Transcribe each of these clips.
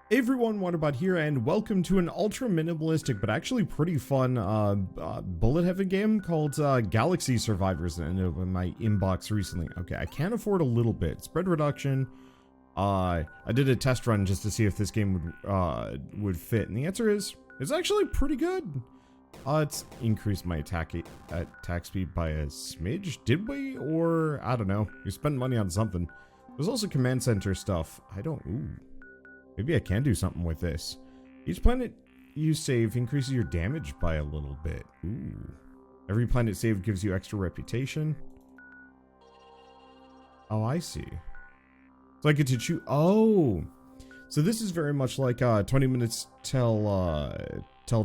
Hey everyone, Wanderbot here, and welcome to an ultra minimalistic but actually pretty fun bullet heaven game called Galaxy Survivors. And in my inbox recently. Okay, I can't afford a little bit. Spread reduction. I did a test run just to see if this game would fit, and the answer is it's actually pretty good. It's increased my attack speed by a smidge. Did we? Or I don't know. We spent money on something. There's also command center stuff. Ooh. Maybe I can do something with this. Each planet you save increases your damage by a little bit. Ooh. Every planet saved gives you extra reputation. Oh, I see. So I get to choose. Oh. So this is very much like 20 minutes till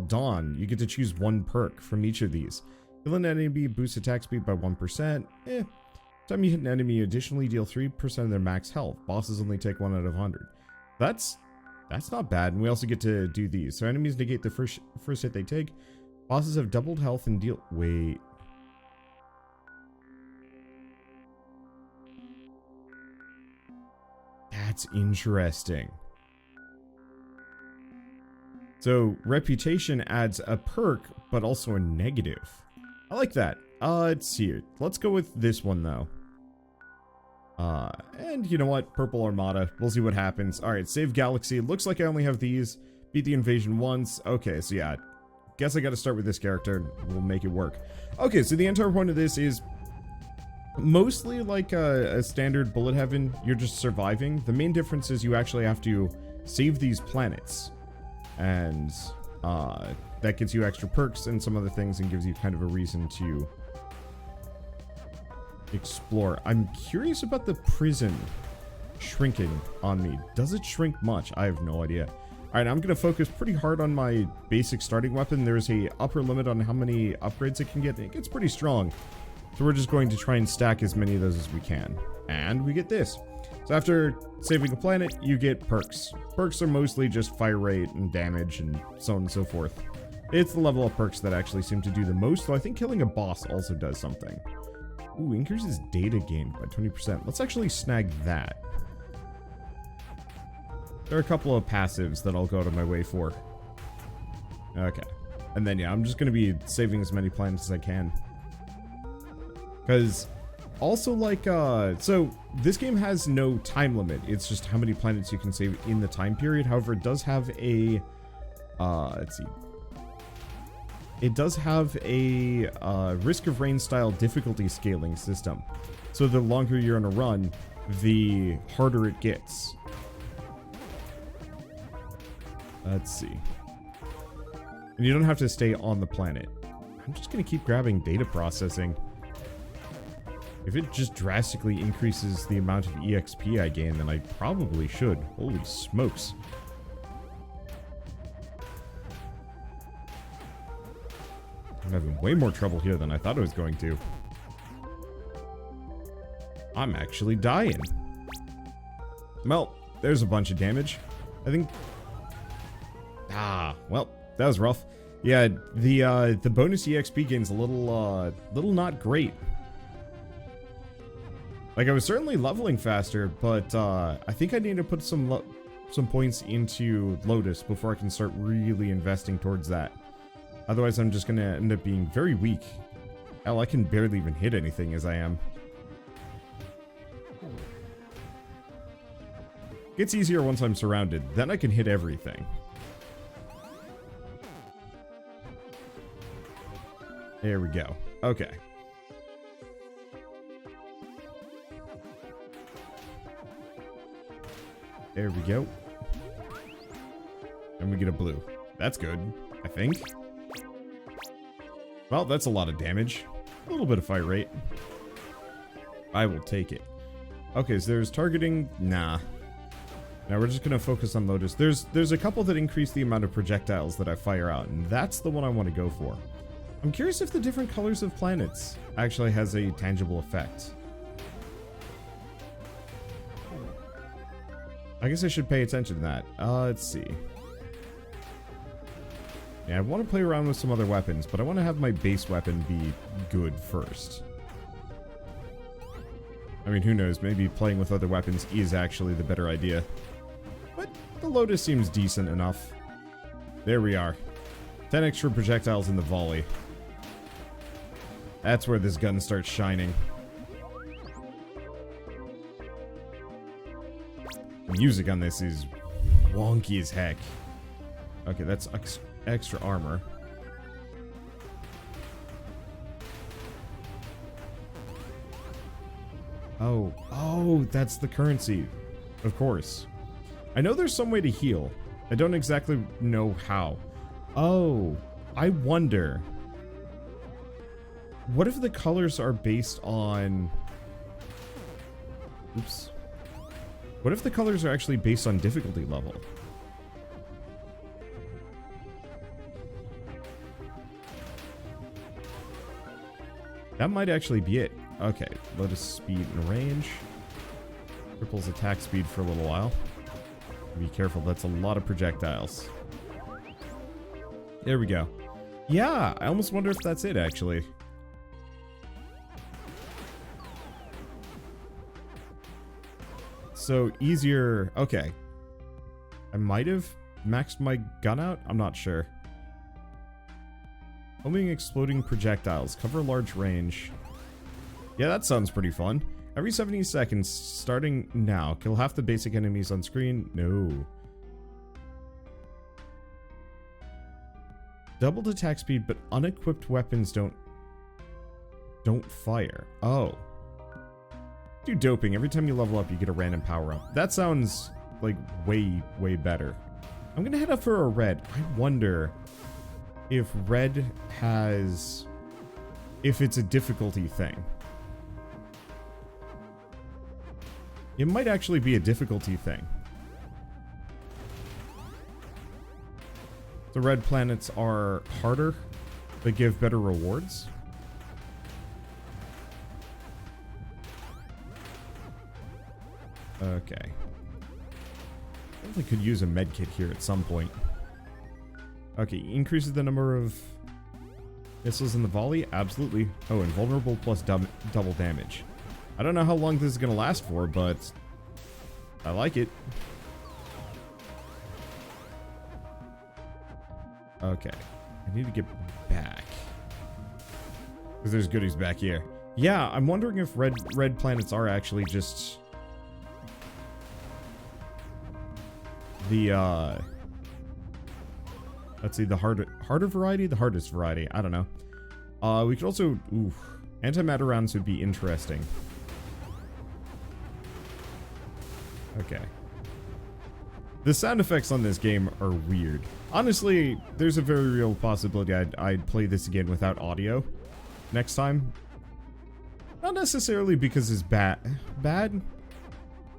dawn. You get to choose one perk from each of these. Kill an enemy boosts attack speed by 1%. Time you hit an enemy, you additionally deal 3% of their max health. Bosses only take 1 out of 100. That's not bad, and we also get to do these. So enemies negate the first hit they take. Bosses have doubled health and deal... Wait. That's interesting. So reputation adds a perk, but also a negative. I like that. Let's see it. Let's go with this one, though. And you know what? Purple Armada. We'll see what happens. Alright, save Galaxy. Looks like I only have these. Beat the invasion once. Okay, so yeah. Guess I gotta start with this character. We'll make it work. Okay, so the entire point of this is mostly like a standard bullet heaven. You're just surviving. The main difference is you actually have to save these planets. And that gets you extra perks and some other things and gives you kind of a reason to explore. I'm curious about the prison shrinking on me. Does it shrink much? I have no idea. Alright, I'm going to focus pretty hard on my basic starting weapon. There's a upper limit on how many upgrades it can get. It gets pretty strong. So we're just going to try and stack as many of those as we can. And we get this. So after saving a planet, you get perks. Perks are mostly just fire rate and damage and so on and so forth. It's the level of perks that actually seem to do the most, though I think killing a boss also does something. Ooh, increases data gained by 20%. Let's actually snag that. There are a couple of passives that I'll go to my way for. Okay. And then, yeah, I'm just going to be saving as many planets as I can. Because, also, like, so, this game has no time limit. It's just how many planets you can save in the time period. However, it does have a, let's see. It does have a risk of rain style difficulty scaling system. So the longer you're on a run, the harder it gets. Let's see. And you don't have to stay on the planet. I'm just going to keep grabbing data processing. If it just drastically increases the amount of EXP I gain, then I probably should. Holy smokes. I'm having way more trouble here than I thought I was going to. I'm actually dying. Well, there's a bunch of damage. I think... well, that was rough. Yeah, the bonus EXP gain's a little not great. Like, I was certainly leveling faster, but I think I need to put some points into Lotus before I can start really investing towards that. Otherwise, I'm just going to end up being very weak. Hell, I can barely even hit anything as I am. Gets easier once I'm surrounded. Then I can hit everything. There we go. Okay. There we go. And we get a blue. That's good, I think. Well, that's a lot of damage. A little bit of fire rate. I will take it. Okay, so there's targeting. Nah. Now we're just going to focus on Lotus. There's a couple that increase the amount of projectiles that I fire out, and that's the one I want to go for. I'm curious if the different colors of planets actually has a tangible effect. I guess I should pay attention to that. Let's see. Yeah, I want to play around with some other weapons, but I want to have my base weapon be good first. I mean, who knows? Maybe playing with other weapons is actually the better idea. But The Lotus seems decent enough. There we are. 10 extra projectiles in the volley. That's where this gun starts shining. The music on this is wonky as heck. Okay, that's extra armor. Oh, that's the currency. Of course. I know there's some way to heal. I don't exactly know how. Oh, I wonder. What if the colors are based on... Oops. What if the colors are actually based on difficulty level? That might actually be it. Okay, Lotus speed and range. Triples attack speed for a little while. Be careful, that's a lot of projectiles. There we go. Yeah, I almost wonder if that's it, actually. So, easier... Okay. I might have maxed my gun out? I'm not sure. Homing exploding projectiles. Cover large range. Yeah, that sounds pretty fun. Every 70 seconds, starting now. Kill half the basic enemies on screen. No. Doubled attack speed, but unequipped weapons don't fire. Oh. Do doping. Every time you level up, you get a random power-up. That sounds, like, way, way better. I'm gonna head up for a red. I wonder if red has... if it's a difficulty thing. It might actually be a difficulty thing. The red planets are harder, but give better rewards. Okay. Definitely could use a medkit here at some point. Okay, increases the number of missiles in the volley? Absolutely. Oh, invulnerable plus double damage. I don't know how long this is going to last for, but I like it. Okay. I need to get back. Because there's goodies back here. Yeah, I'm wondering if red planets are actually just... the, let's see, the harder variety? The hardest variety. I don't know. We could also... Ooh. Antimatter rounds would be interesting. Okay. The sound effects on this game are weird. Honestly, there's a very real possibility I'd play this again without audio next time. Not necessarily because it's bad.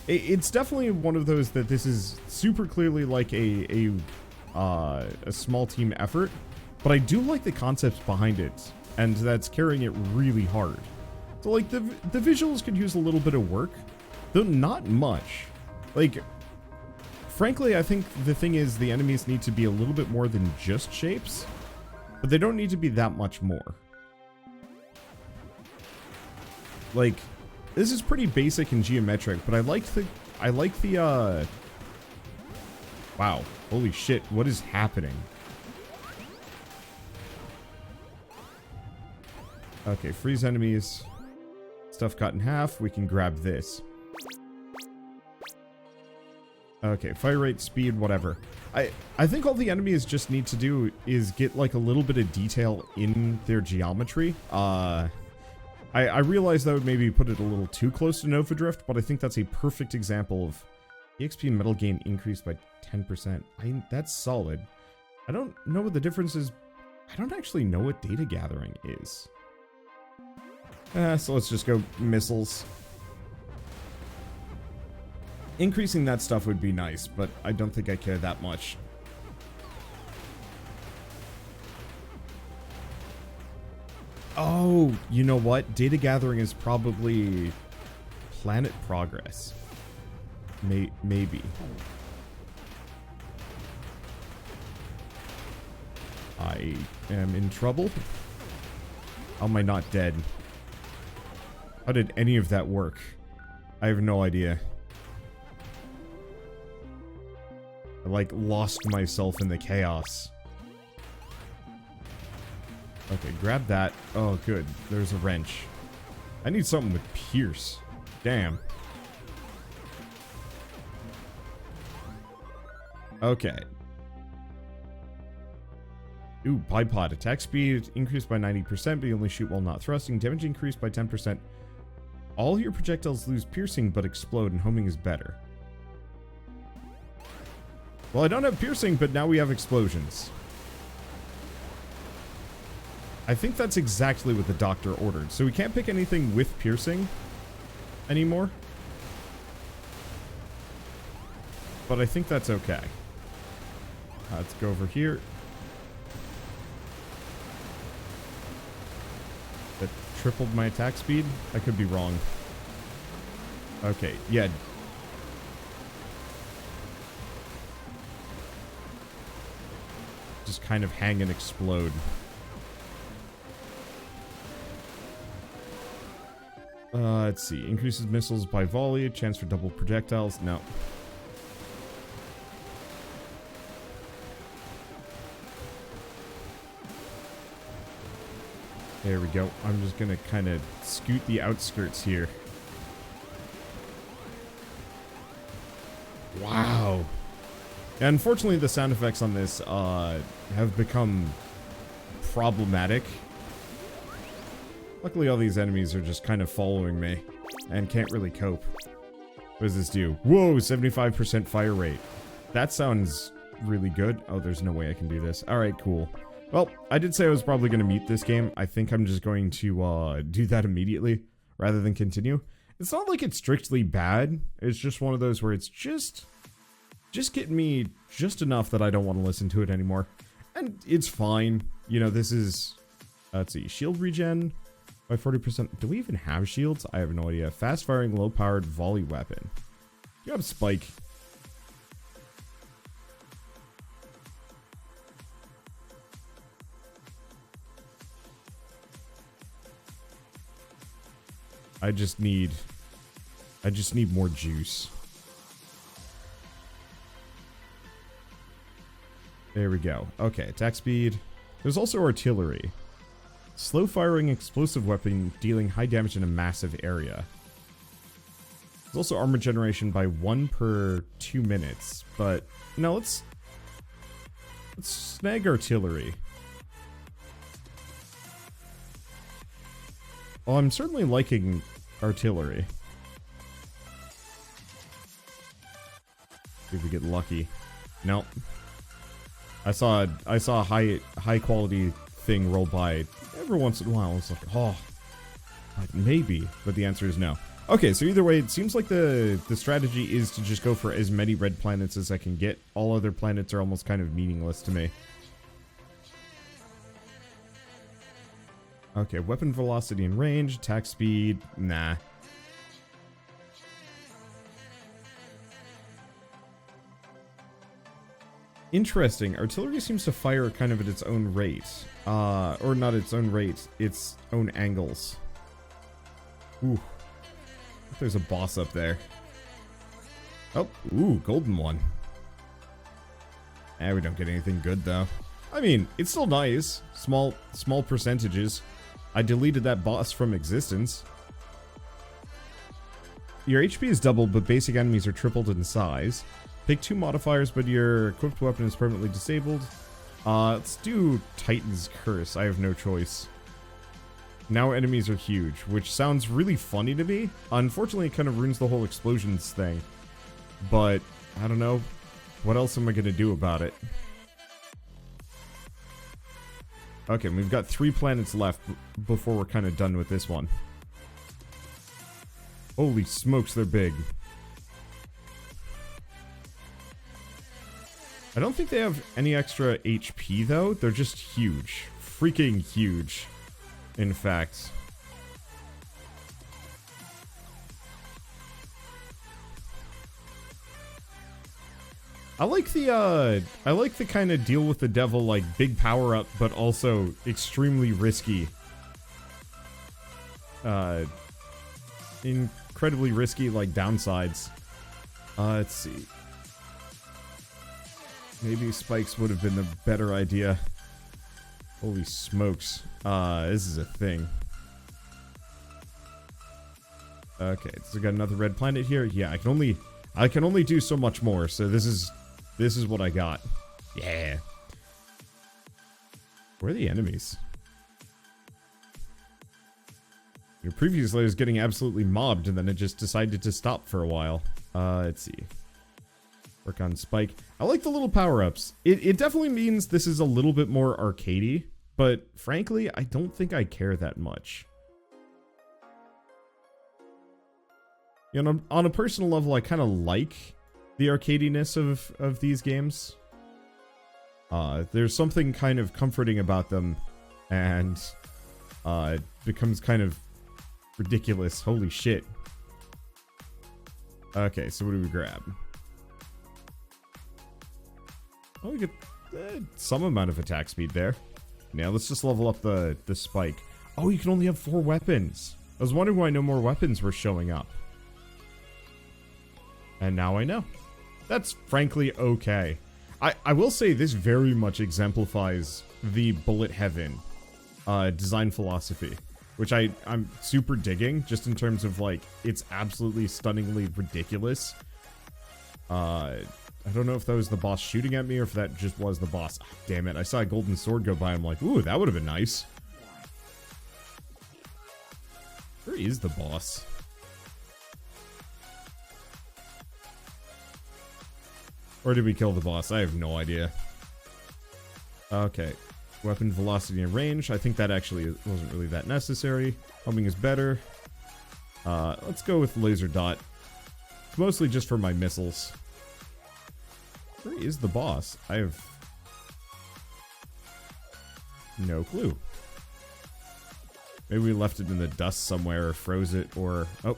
It's definitely one of those that this is super clearly like a small team effort, but I do like the concepts behind it, and that's carrying it really hard. So like the visuals could use a little bit of work, though not much. Like, frankly, I think the thing is the enemies need to be a little bit more than just shapes, but they don't need to be that much more. Like, this is pretty basic and geometric, but I like the wow, holy shit, what is happening? Okay, freeze enemies. Stuff cut in half, we can grab this. Okay, fire rate, speed, whatever. I think all the enemies just need to do is get like a little bit of detail in their geometry. I realize that would maybe put it a little too close to Nova Drift, but I think that's a perfect example of EXP metal gain increased by 10%. That's solid. I don't know what the difference is. I don't actually know what data gathering is. So let's just go missiles. Increasing that stuff would be nice, but I don't think I care that much. Oh, you know what? Data gathering is probably planet progress. Maybe. I am in trouble. How am I not dead? How did any of that work? I have no idea. I, like, lost myself in the chaos. Okay, grab that. Oh, good. There's a wrench. I need something with pierce. Damn. Okay. Ooh, bipod. Attack speed increased by 90%, but you only shoot while not thrusting. Damage increased by 10%. All your projectiles lose piercing, but explode, and homing is better. Well, I don't have piercing, but now we have explosions. I think that's exactly what the doctor ordered. So we can't pick anything with piercing anymore. But I think that's okay. Let's go over here. That tripled my attack speed? I could be wrong. Okay, yeah. Just kind of hang and explode. Let's see. Increases missiles by volley. Chance for double projectiles. No. There we go. I'm just gonna kind of scoot the outskirts here. Wow. And unfortunately, the sound effects on this have become problematic. Luckily, all these enemies are just kind of following me and can't really cope. What does this do? Whoa, 75% fire rate. That sounds really good. Oh, there's no way I can do this. All right, cool. Well, I did say I was probably going to meet this game. I think I'm just going to do that immediately rather than continue. It's not like it's strictly bad. It's just one of those where it's just getting me just enough that I don't want to listen to it anymore. And it's fine. You know, this is... let's see. Shield regen by 40%. Do we even have shields? I have no idea. Fast-firing, low-powered volley weapon. You have Spike. I just need more juice. There we go. Okay, attack speed. There's also artillery. Slow firing explosive weapon dealing high damage in a massive area. There's also armor generation by 1 per 2 minutes. But no, let's snag artillery. Well, I'm certainly liking artillery. See if we get lucky. Nope. I saw a high quality thing roll by every once in a while. It's like, oh, like maybe, but the answer is no. Okay, so either way, it seems like the strategy is to just go for as many red planets as I can get. All other planets are almost kind of meaningless to me. Okay, weapon velocity and range, attack speed, nah. Interesting. Artillery seems to fire kind of at its own rate. Or not its own rate, its own angles. Ooh. There's a boss up there. Oh, ooh, golden one. We don't get anything good though. I mean, it's still nice. Small percentages. I deleted that boss from existence. Your HP is doubled, but basic enemies are tripled in size. Pick 2 modifiers, but your equipped weapon is permanently disabled. Let's do Titan's Curse. I have no choice. Now enemies are huge, which sounds really funny to me. Unfortunately, it kind of ruins the whole explosions thing. But, I don't know. What else am I going to do about it? Okay, we've got 3 planets left before we're kind of done with this one. Holy smokes, they're big. I don't think they have any extra HP, though. They're just huge. Freaking huge, in fact. I like the kind of deal with the devil, like, big power up, but also extremely risky. Incredibly risky, like, downsides. Let's see. Maybe spikes would have been the better idea. Holy smokes. This is a thing. Okay, so we got another red planet here. Yeah, I can only do so much more, so this is what I got. Yeah. Where are the enemies? Your previous layer is getting absolutely mobbed, and then it just decided to stop for a while. Let's see. Work on Spike. I like the little power-ups. It definitely means this is a little bit more arcadey, but frankly, I don't think I care that much. You know, on a personal level, I kind of like the arcadiness of these games. There's something kind of comforting about them, and it becomes kind of ridiculous. Holy shit. Okay, so what do we grab? Oh, we get some amount of attack speed there. Now let's just level up the Spike. Oh, you can only have 4 weapons. I was wondering why no more weapons were showing up. And now I know. That's frankly okay. I will say this very much exemplifies the bullet heaven design philosophy, which I'm super digging, just in terms of, like, it's absolutely stunningly ridiculous. I don't know if that was the boss shooting at me or if that just was the boss. Oh, damn it, I saw a golden sword go by. I'm like, ooh, that would have been nice. Where is the boss? Or did we kill the boss? I have no idea. Okay. Weapon velocity and range. I think that actually wasn't really that necessary. Homing is better. Let's go with laser dot. It's mostly just for my missiles. Where is the boss? I have no clue. Maybe we left it in the dust somewhere or froze it or... Oh.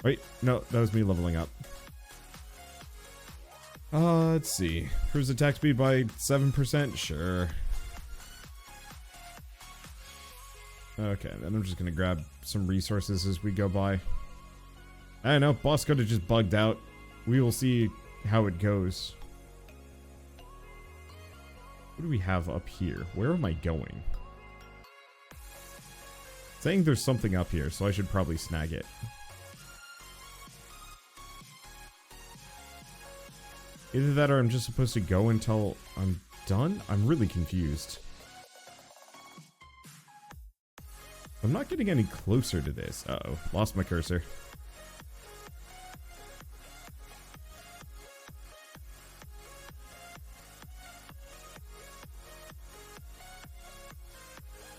Wait. No, that was me leveling up. Let's see. Improves attack speed by 7%? Sure. Okay, then I'm just gonna grab some resources as we go by. I don't know, boss could have just bugged out. We will see how it goes. What do we have up here? Where am I going? It's saying there's something up here, so I should probably snag it. Either that or I'm just supposed to go until I'm done? I'm really confused. I'm not getting any closer to this. Uh-oh. Lost my cursor.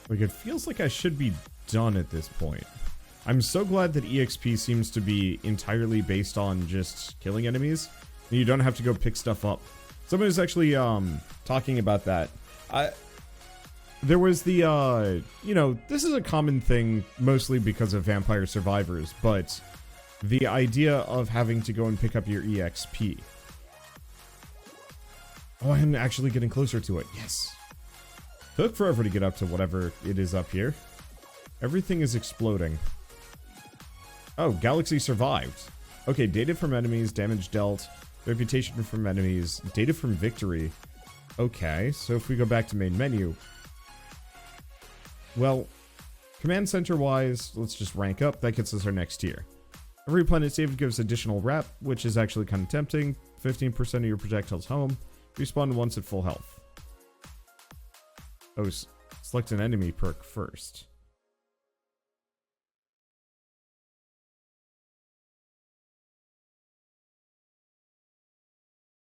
Like, it feels like I should be done at this point. I'm so glad that EXP seems to be entirely based on just killing enemies. And you don't have to go pick stuff up. Someone was actually talking about that. There was the, you know, this is a common thing mostly because of Vampire Survivors, but the idea of having to go and pick up your EXP. Oh, I'm actually getting closer to it. Yes. Took forever to get up to whatever it is up here. Everything is exploding. Oh, Galaxy survived. Okay, data from enemies, damage dealt, reputation from enemies, data from victory. Okay, so if we go back to main menu... Well, command center wise, let's just rank up. That gets us our next tier. Every planet saved gives additional rep, which is actually kind of tempting. 15% of your projectiles home. Respawn once at full health. Oh, select an enemy perk first.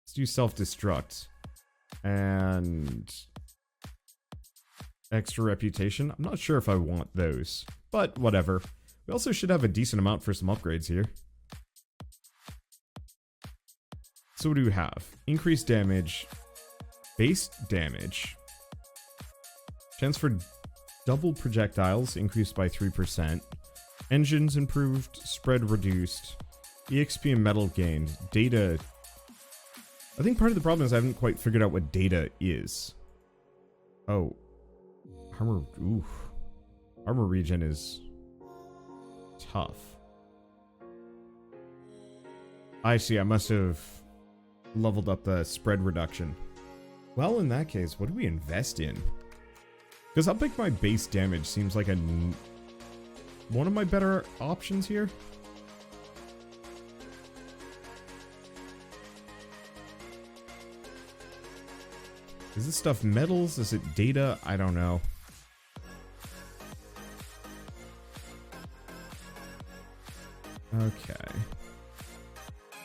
Let's do self-destruct. And... extra reputation. I'm not sure if I want those, but whatever. We also should have a decent amount for some upgrades here. So what do we have? Increased damage, base damage, chance for double projectiles increased by 3%, engines improved, spread reduced, EXP and metal gained, data. I think part of the problem is I haven't quite figured out what data is. Oh. Armor, oof. Armor regen is tough. I see, I must have leveled up the spread reduction. Well, in that case, what do we invest in? Because I'll pick my base damage seems like one of my better options here. Is this stuff metals? Is it data? I don't know. Okay.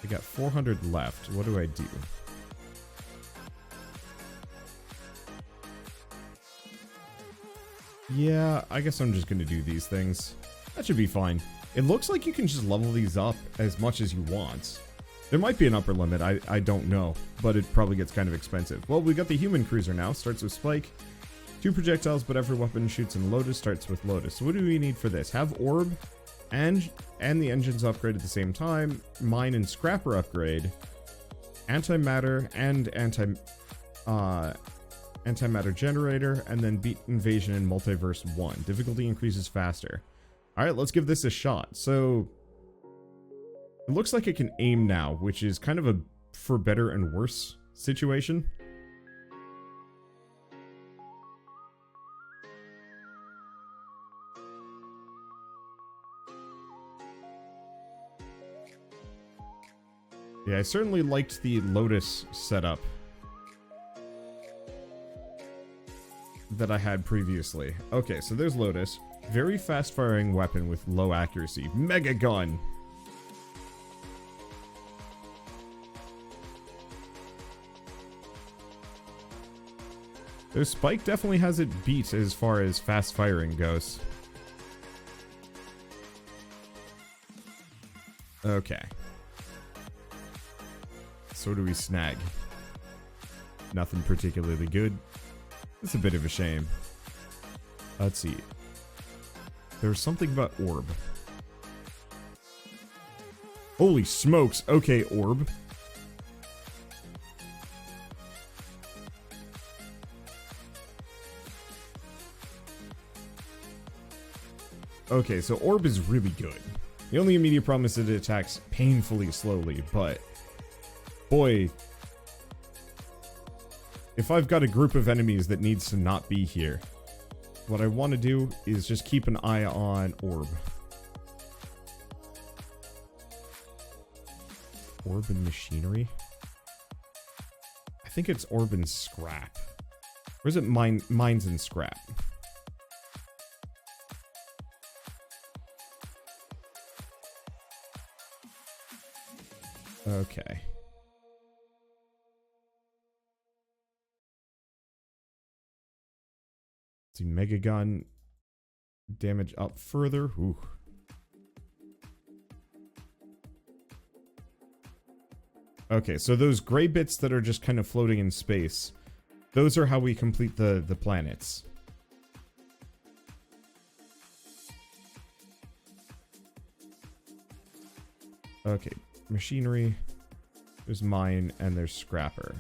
I got 400 left. What do I do? Yeah, I guess I'm just gonna do these things. That should be fine. It looks like you can just level these up as much as you want. There might be an upper limit, I don't know, but it probably gets kind of expensive. Well, we got the human cruiser now. Starts with Spike. 2 projectiles, but every weapon shoots in Lotus. Starts with Lotus. So what do we need for this? Have Orb and the engines upgrade at the same time. Mine and Scrapper upgrade. Antimatter and antimatter generator, and then beat Invasion in Multiverse 1. Difficulty increases faster. Alright, let's give this a shot. So it looks like it can aim now, which is kind of a for better and worse situation. Yeah, I certainly liked the Lotus setup that I had previously. Okay, so there's Lotus. Very fast-firing weapon with low accuracy. Mega Gun! Their Spike definitely has it beat as far as fast-firing goes. Okay. So what do we snag? Nothing particularly good. It's a bit of a shame. Let's see. There's something about Orb. Holy smokes. Okay, Orb. Okay, so Orb is really good. The only immediate problem is that it attacks painfully slowly, but boy, if I've got a group of enemies that needs to not be here, what I want to do is just keep an eye on Orb. Orb and Machinery? I think it's Orb and Scrap. Or is it Mines and Scrap? Okay. See, Mega Gun damage up further. Ooh. Okay, so those gray bits that are just kind of floating in space, those are how we complete the planets. Okay, Machinery. There's Mine and there's Scrapper.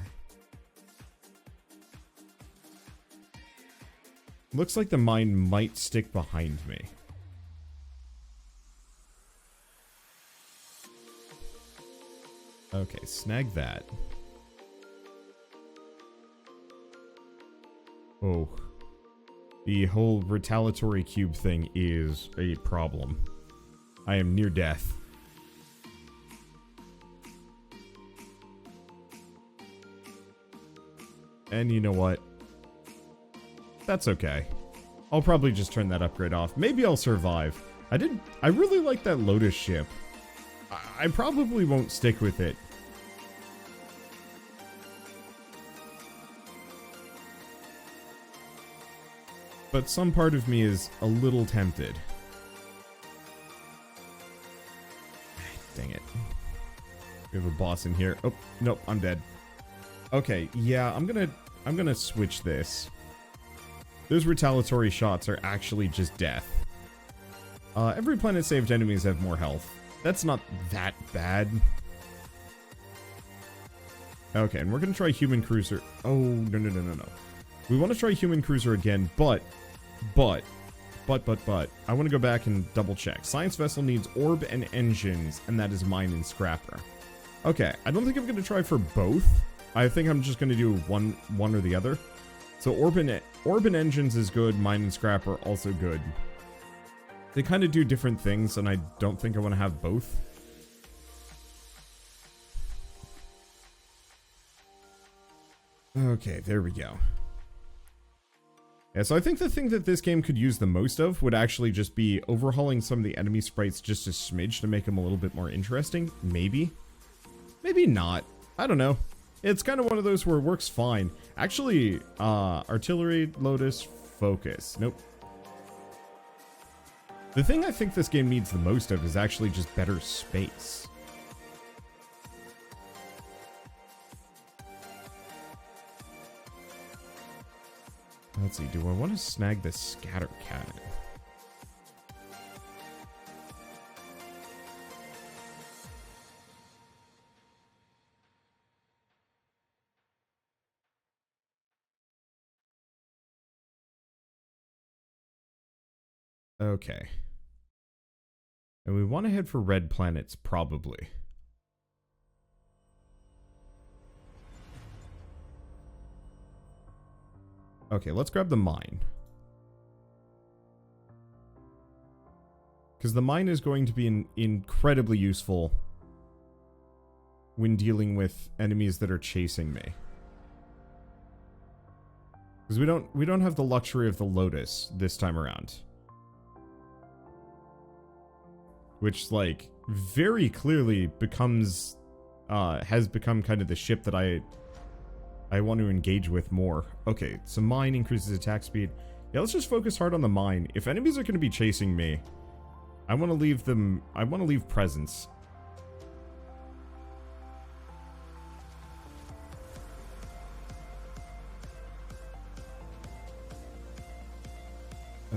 Looks like the mine might stick behind me. Okay, snag that. Oh. The whole retaliatory cube thing is a problem. I am near death. And you know what? That's okay. I'll probably just turn that upgrade off. Maybe I'll survive. I really like that Lotus ship. I probably won't stick with it. But some part of me is a little tempted. Dang it. We have a boss in here. Oh, nope, I'm dead. Okay, yeah, I'm gonna switch this. Those retaliatory shots are actually just death. Every planet-saved enemies have more health. That's not that bad. Okay, and we're gonna try Human Cruiser. Oh, no. We want to try Human Cruiser again, but. I want to go back and double check. Science Vessel needs Orb and Engines, and that is Mine and Scrapper. Okay, I don't think I'm gonna try for both. I think I'm just gonna do one or the other. So Orban Engines is good, Mine and Scrap are also good. They kind of do different things, and I don't think I want to have both. Okay, there we go. Yeah, so I think the thing that this game could use the most of would actually just be overhauling some of the enemy sprites just a smidge to make them a little bit more interesting. Maybe. Maybe not. I don't know. It's kind of one of those where it works fine. Actually, Artillery, Lotus, Focus. Nope. The thing I think this game needs the most of is actually just better space. Let's see, do I want to snag the scatter cannon? Okay. And we want to head for red planets, probably. Okay, let's grab the mine. Because the mine is going to be incredibly useful when dealing with enemies that are chasing me. Because we don't have the luxury of the Lotus this time around. Which, like, very clearly becomes, has become kind of the ship that I want to engage with more. Okay, so mine increases attack speed. Yeah, let's just focus hard on the mine. If enemies are going to be chasing me, I want to leave them, I want to leave presence.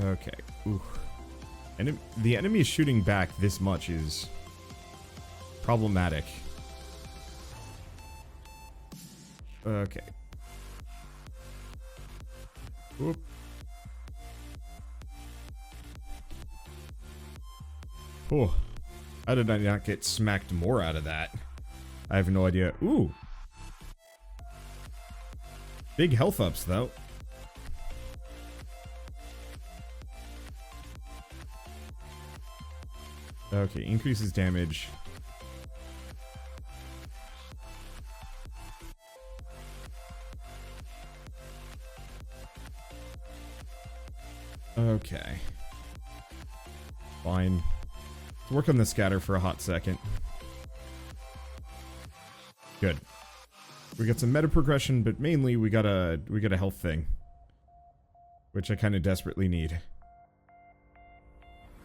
Okay, ooh. And the enemy shooting back this much is problematic. Okay. Whoop. Oh. How did I not get smacked more out of that? I have no idea. Ooh. Big health ups, though. Okay, increases damage. Okay. Fine. Let's work on the scatter for a hot second. Good. We got some meta progression, but mainly we got a health thing. Which I kind of desperately need.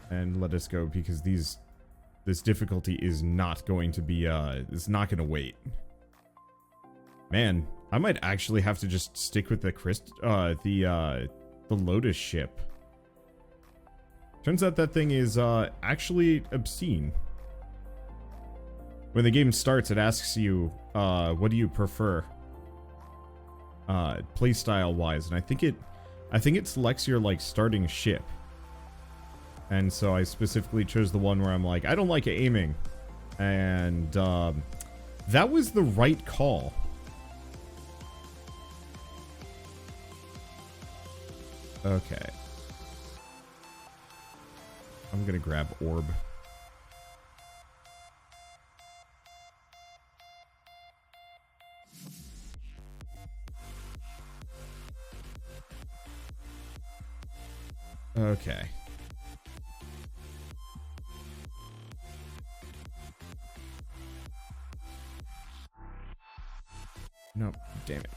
And let us go, because this difficulty is not going to be, it's not going to wait. Man, I might actually have to just stick with the Lotus ship. Turns out that thing is, actually obscene. When the game starts, it asks you, what do you prefer? Playstyle-wise, and I think it selects your, like, starting ship. And so I specifically chose the one where I'm like, I don't like aiming. And, that was the right call. Okay. I'm gonna grab orb. Okay. No, damn it.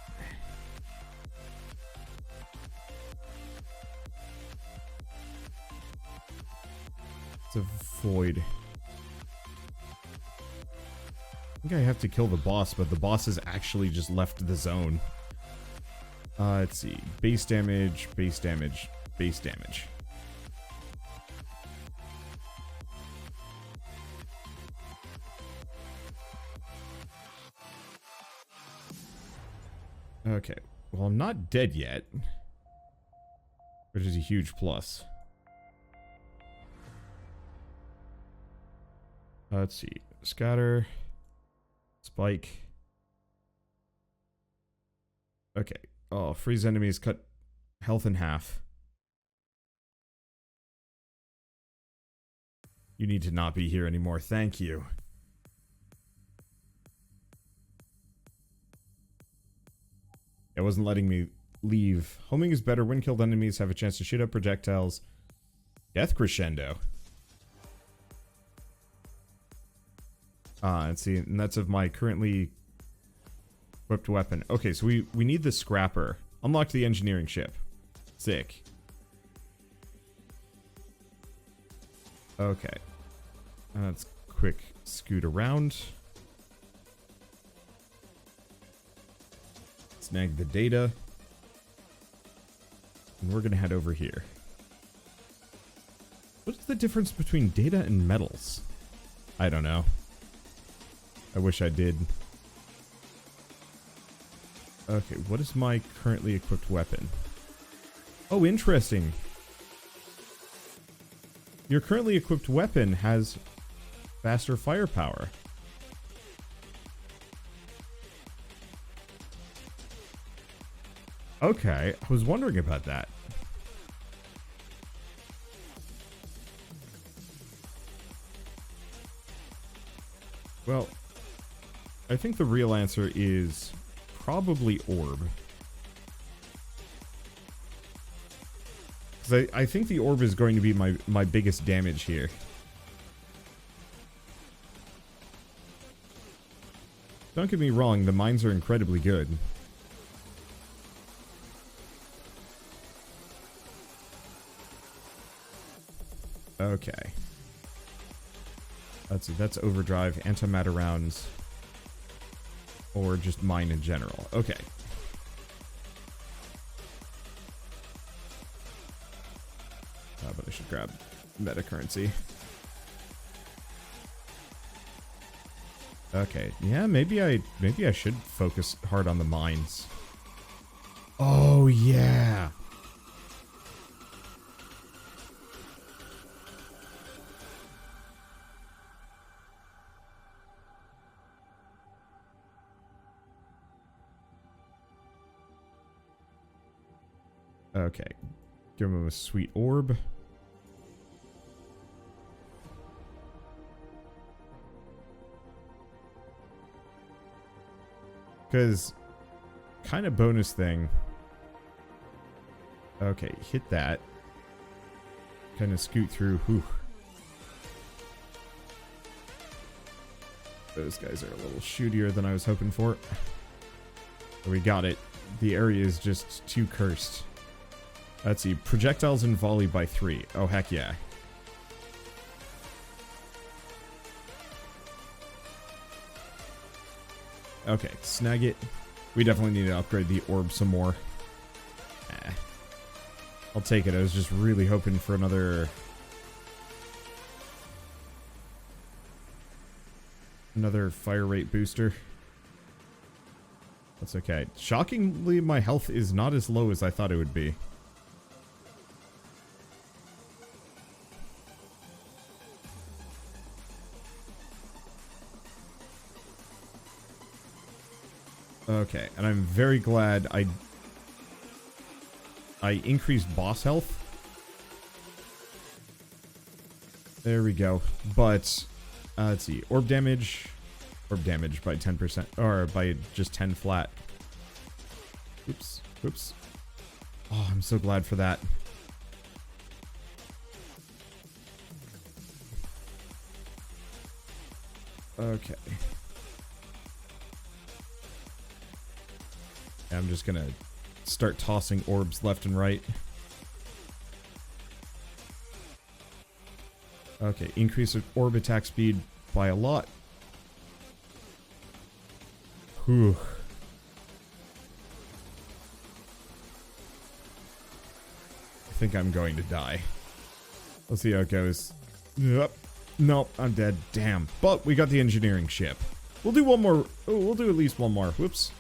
It's a void. I think I have to kill the boss, but the boss has actually just left the zone. Let's see. Base damage, base damage, base damage. Okay. Well, I'm not dead yet. Which is a huge plus. Let's see. Scatter. Spike. Okay. Oh, freeze enemies, cut health in half. You need to not be here anymore. Thank you. It wasn't letting me leave. Homing is better when killed enemies have a chance to shoot up projectiles. Death crescendo. Let's see, and that's of my currently equipped weapon. Okay, so we need the scrapper. Unlock the engineering ship. Sick. Okay. Let's quick scoot around. Snag the data. And we're gonna head over here. What's the difference between data and metals? I don't know. I wish I did. Okay, what is my currently equipped weapon? Oh, interesting. Your currently equipped weapon has faster firepower. Okay, I was wondering about that. Well, I think the real answer is probably orb. Because I think the orb is going to be my biggest damage here. Don't get me wrong, the mines are incredibly good. Okay. That's overdrive, antimatter rounds, or just mine in general. Okay. But I should grab meta currency. Okay, yeah, maybe I should focus hard on the mines. Oh yeah. Okay. Give him a sweet orb. Because, kind of bonus thing. Okay, hit that. Kind of scoot through. Whew. Those guys are a little shootier than I was hoping for. We got it. The area is just too cursed. Let's see. Projectiles and volley by 3. Oh, heck yeah. Okay, snag it. We definitely need to upgrade the orb some more. I'll take it. I was just really hoping for another fire rate booster. That's okay. Shockingly, my health is not as low as I thought it would be. Okay, and I'm very glad I increased boss health. There we go. But, let's see. Orb damage by 10%. Or by just 10 flat. Oops. Oops. Oh, I'm so glad for that. Okay. I'm just gonna start tossing orbs left and right. Okay, increase orb attack speed by a lot. Whew. I think I'm going to die. Let's see how it goes. Yep. Nope, I'm dead. Damn. But we got the engineering ship. We'll do one more. Oh, we'll do at least one more. Whoops.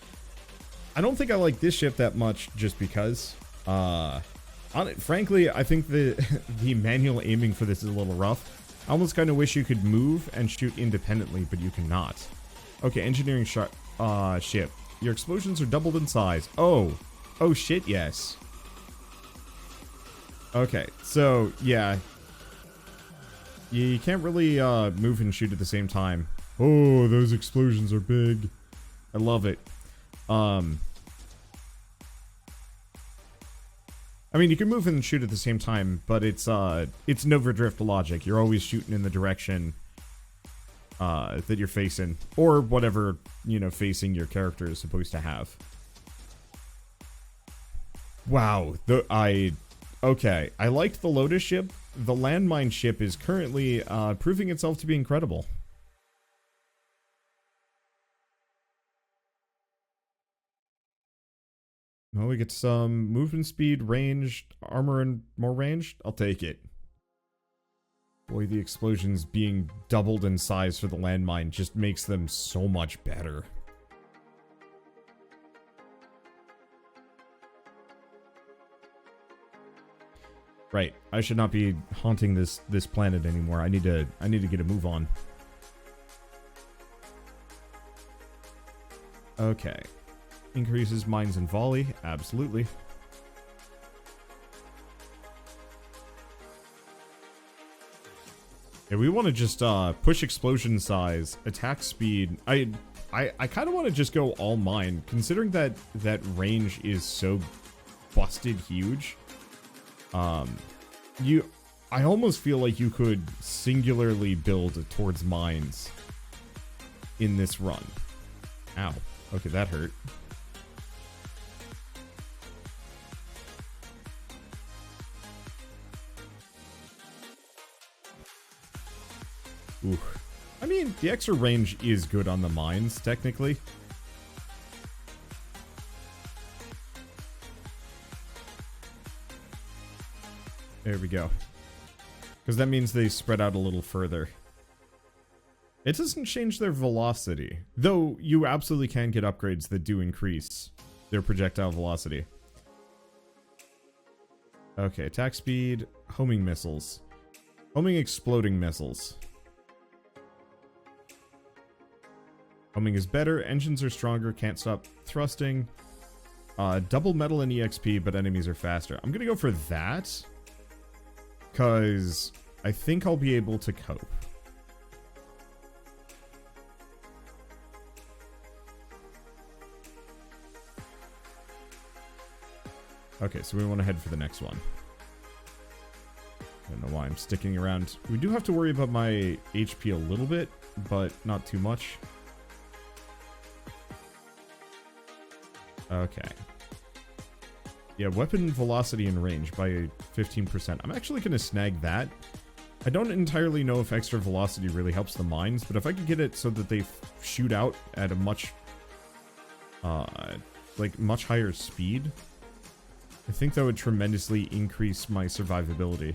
I don't think I like this ship that much just because. Frankly, I think the manual aiming for this is a little rough. I almost kind of wish you could move and shoot independently, but you cannot. Okay, engineering ship. Your explosions are doubled in size. Oh. Oh shit, yes. Okay, so, yeah. You can't really move and shoot at the same time. Oh, those explosions are big. I love it. I mean, you can move and shoot at the same time, but it's Nova Drift logic. You're always shooting in the direction that you're facing, or whatever, you know, facing your character is supposed to have. Wow, okay, I liked the Lotus ship. The landmine ship is currently proving itself to be incredible. Well, we get some movement speed, range, armor, and more range. I'll take it. Boy, the explosions being doubled in size for the landmine just makes them so much better. Right, I should not be haunting this planet anymore. I need to get a move on. Okay. Increases mines and volley, absolutely. Yeah, we want to just push explosion size, attack speed. I kind of want to just go all mine, considering that range is so busted huge. I almost feel like you could singularly build towards mines in this run. Ow. Okay, that hurt. Ooh. I mean, the extra range is good on the mines, technically. There we go. Because that means they spread out a little further. It doesn't change their velocity, though you absolutely can get upgrades that do increase their projectile velocity. Okay, attack speed, homing missiles. Homing exploding missiles. Homing is better, engines are stronger, can't stop thrusting. Double metal and EXP, but enemies are faster. I'm gonna go for that. Because I think I'll be able to cope. Okay, so we want to head for the next one. I don't know why I'm sticking around. We do have to worry about my HP a little bit, but not too much. Okay. Yeah, weapon velocity and range by 15%. I'm actually going to snag that. I don't entirely know if extra velocity really helps the mines, but if I could get it so that they shoot out at a much, much higher speed, I think that would tremendously increase my survivability.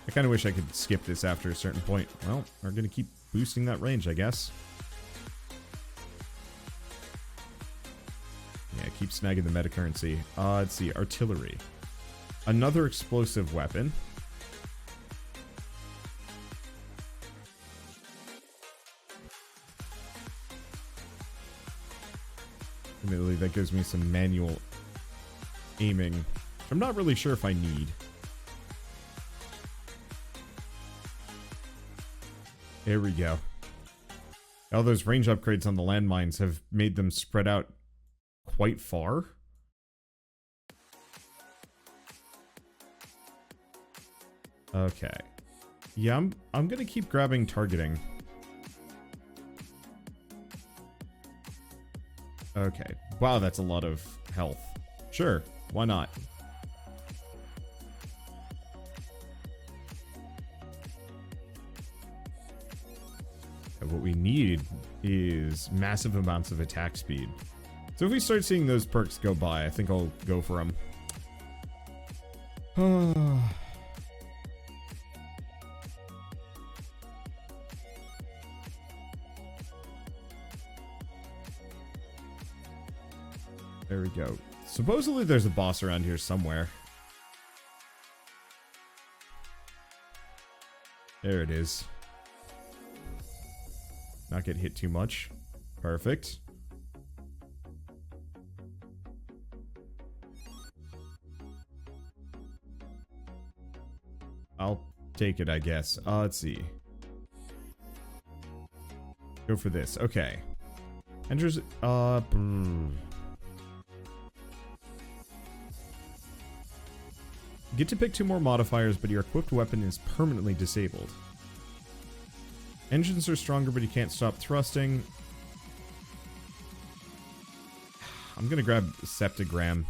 I kind of wish I could skip this after a certain point. Well, we're going to keep boosting that range, I guess. Yeah, keep snagging the meta currency. Let's see, artillery. Another explosive weapon. Admittedly, that gives me some manual aiming. I'm not really sure if I need. There we go. All those range upgrades on the landmines have made them spread out quite far. Okay. Yeah, I'm gonna keep grabbing targeting. Okay. Wow, that's a lot of health. Sure, why not? And what we need is massive amounts of attack speed. So if we start seeing those perks go by, I think I'll go for them. There we go. Supposedly there's a boss around here somewhere. There it is. not get hit too much. Perfect. I'll take it, I guess. Let's see. Go for this. Okay. Enters, Get to pick 2 more modifiers, but your equipped weapon is permanently disabled. Engines are stronger, but you can't stop thrusting. I'm gonna grab Septagram.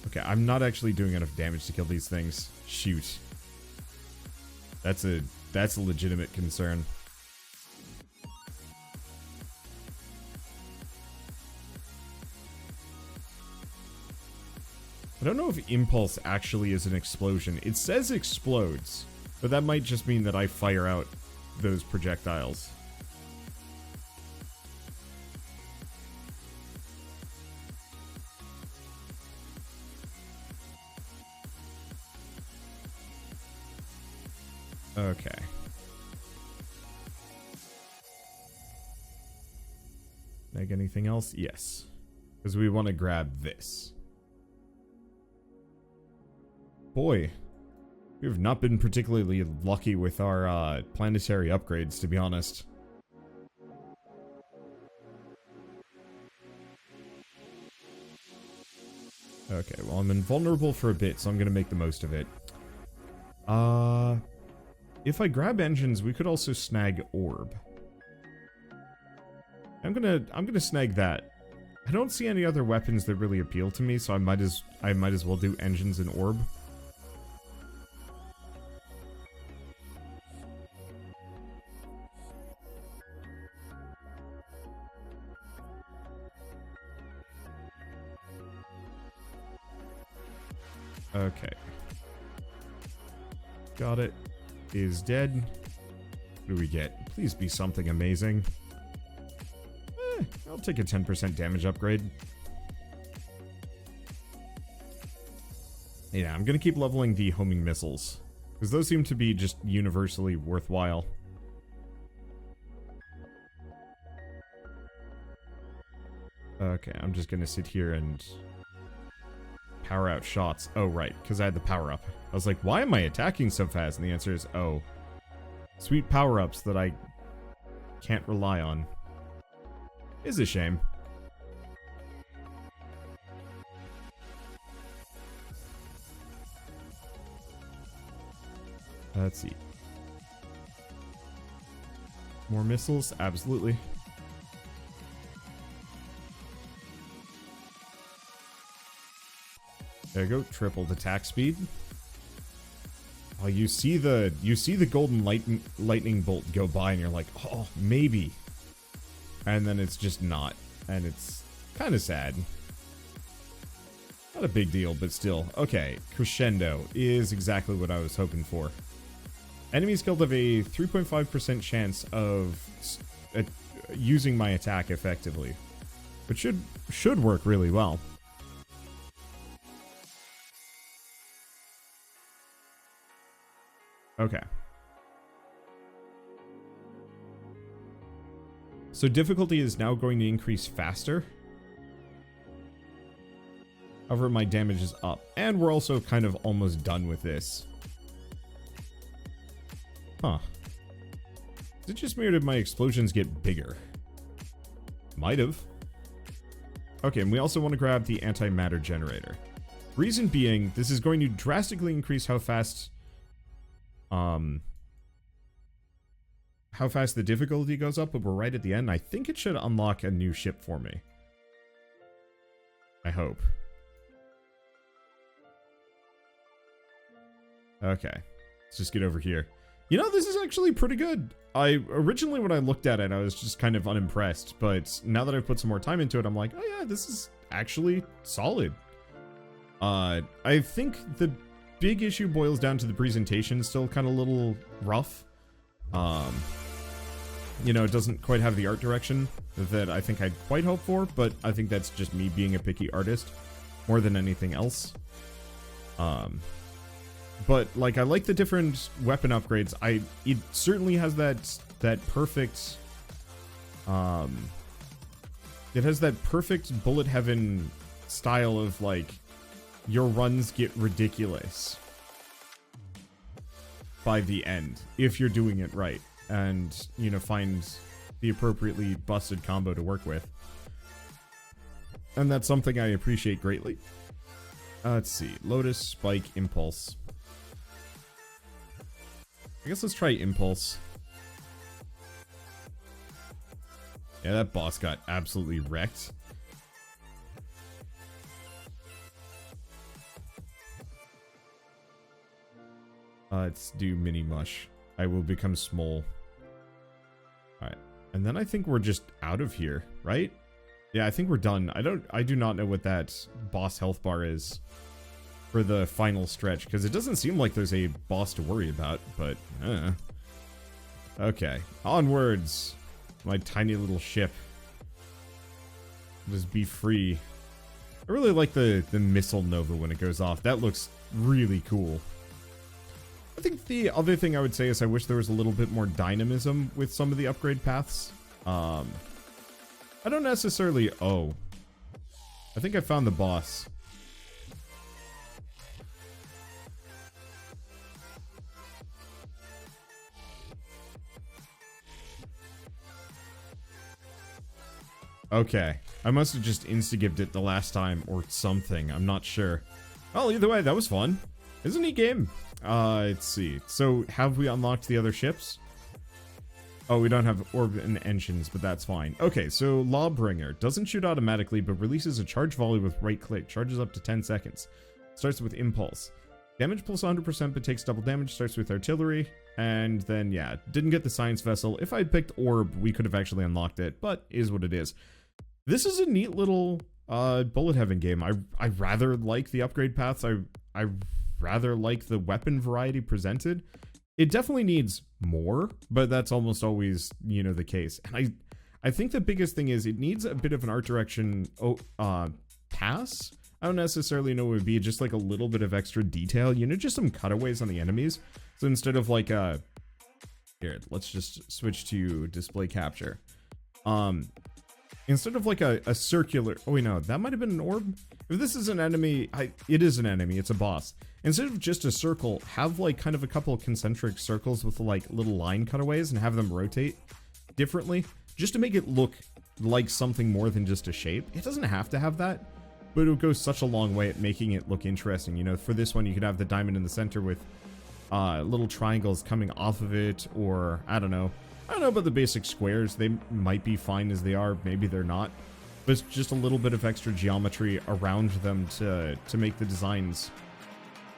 Okay, I'm not actually doing enough damage to kill these things. Shoot. That's a legitimate concern. I don't know if Impulse actually is an explosion. It says explodes, but that might just mean that I fire out those projectiles. Okay. Like anything else? Yes. Because we want to grab this. Boy, we have not been particularly lucky with our planetary upgrades, to be honest. Okay, well, I'm invulnerable for a bit, so I'm gonna make the most of it. If I grab engines, we could also snag orb. I'm gonna snag that. I don't see any other weapons that really appeal to me, so I might as well do engines and orb. Okay. Got it. Is dead. What do we get? Please be something amazing. I'll take a 10% damage upgrade. Yeah, I'm gonna keep leveling the homing missiles, because those seem to be just universally worthwhile. Okay, I'm just gonna sit here and power out shots. Oh, right, because I had the power up. I was like, why am I attacking so fast? And the answer is, oh, sweet power-ups that I can't rely on. Is a shame. Let's see. More missiles? Absolutely. There you go, tripled attack speed. Oh, you see the golden lightning bolt go by, and you're like, oh, maybe. And then it's just not, and it's kind of sad. Not a big deal, but still. Okay, Crescendo is exactly what I was hoping for. Enemies killed have a 3.5% chance of using my attack effectively, which should work really well. Okay. So difficulty is now going to increase faster. However, my damage is up. And we're also kind of almost done with this. Huh. Is it just me or did my explosions get bigger? Might have. Okay, and we also want to grab the antimatter generator. Reason being, this is going to drastically increase how fast the difficulty goes up, but we're right at the end. I think it should unlock a new ship for me. I hope. Okay. Let's just get over here. You know, this is actually pretty good. Originally when I looked at it, I was just kind of unimpressed, but now that I've put some more time into it, I'm like, oh yeah, this is actually solid. I think the big issue boils down to the presentation, still kind of a little rough. You know, it doesn't quite have the art direction that I think I'd quite hope for, but I think that's just me being a picky artist more than anything else. But like I like the different weapon upgrades. It certainly has that perfect it has that perfect bullet heaven style of like your runs get ridiculous by the end if you're doing it right and you know find the appropriately busted combo to work with. And that's something I appreciate greatly. Let's see. Lotus, Spike, Impulse. I guess let's try Impulse. Yeah, that boss got absolutely wrecked. Let's do Mini Mush. I will become small. Alright. And then I think we're just out of here, right? Yeah, I think we're done. I do not know what that boss health bar is for the final stretch, because it doesn't seem like there's a boss to worry about, but okay, onwards. My tiny little ship. Just be free. I really like the missile nova when it goes off. That looks really cool. I think the other thing I would say is I wish there was a little bit more dynamism with some of the upgrade paths. I don't necessarily... Oh. I think I found the boss. Okay. I must have just insta-gibbed it the last time or something. I'm not sure. Well, either way, that was fun. It's a neat game. Let's see. So, have we unlocked the other ships? Oh, we don't have orb and engines, but that's fine. Okay, so Lawbringer doesn't shoot automatically, but releases a charge volley with right click. Charges up to 10 seconds. Starts with Impulse. Damage plus 100%, but takes double damage. Starts with Artillery. And then, yeah, didn't get the Science Vessel. If I'd picked Orb, we could have actually unlocked it, but is what it is. This is a neat little bullet heaven game. I rather like the upgrade paths. I rather like the weapon variety presented. It definitely needs more, but that's almost always, you know, the case. And I think the biggest thing is it needs a bit of an art direction pass. I don't necessarily know what it would be, just like a little bit of extra detail, you know, just some cutaways on the enemies. So instead of like here, let's just switch to display capture. Instead of like a circular, oh wait, no, that might have been an orb. If this is an enemy, it is an enemy, it's a boss. Instead of just a circle, have like kind of a couple of concentric circles with like little line cutaways and have them rotate differently, just to make it look like something more than just a shape. It doesn't have to have that, but it would go such a long way at making it look interesting. You know, for this one, you could have the diamond in the center with little triangles coming off of it, or I don't know about the basic squares. They might be fine as they are, maybe they're not, but it's just a little bit of extra geometry around them to make the designs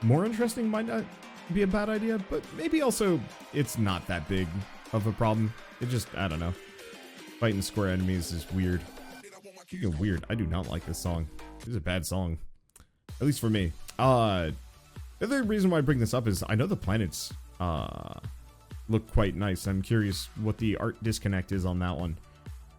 more interesting. Might not be a bad idea, but maybe also it's not that big of a problem. It just, I don't know, fighting square enemies is weird. Speaking of weird, I do not like this song. This is a bad song, at least for me. The other reason why I bring this up is I know the planets look quite nice. I'm curious what the art disconnect is on that one.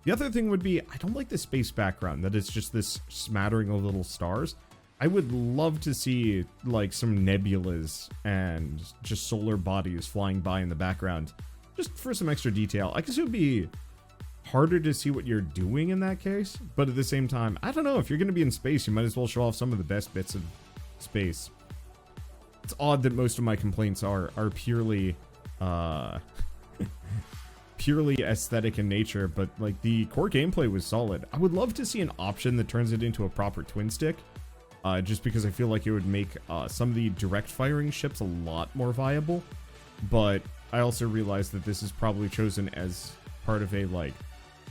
The other thing would be, I don't like the space background, that it's just this smattering of little stars. I would love to see like some nebulas and just solar bodies flying by in the background, just for some extra detail. I guess it would be harder to see what you're doing in that case, but at the same time, I don't know, if you're going to be in space, you might as well show off some of the best bits of space. It's odd that most of my complaints are purely purely aesthetic in nature, but like the core gameplay was solid. I would love to see an option that turns it into a proper twin stick, just because I feel like it would make some of the direct firing ships a lot more viable. But I also realize that this is probably chosen as part of a like,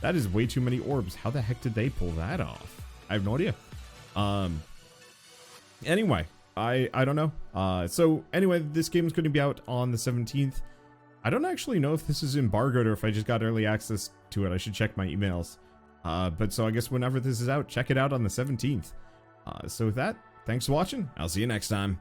that is way too many orbs. How the heck did they pull that off? I have no idea. Anyway, I don't know. So anyway, this game is going to be out on the 17th. I don't actually know if this is embargoed or if I just got early access to it. I should check my emails. But so I guess whenever this is out, check it out on the 17th. So with that, thanks for watching. I'll see you next time.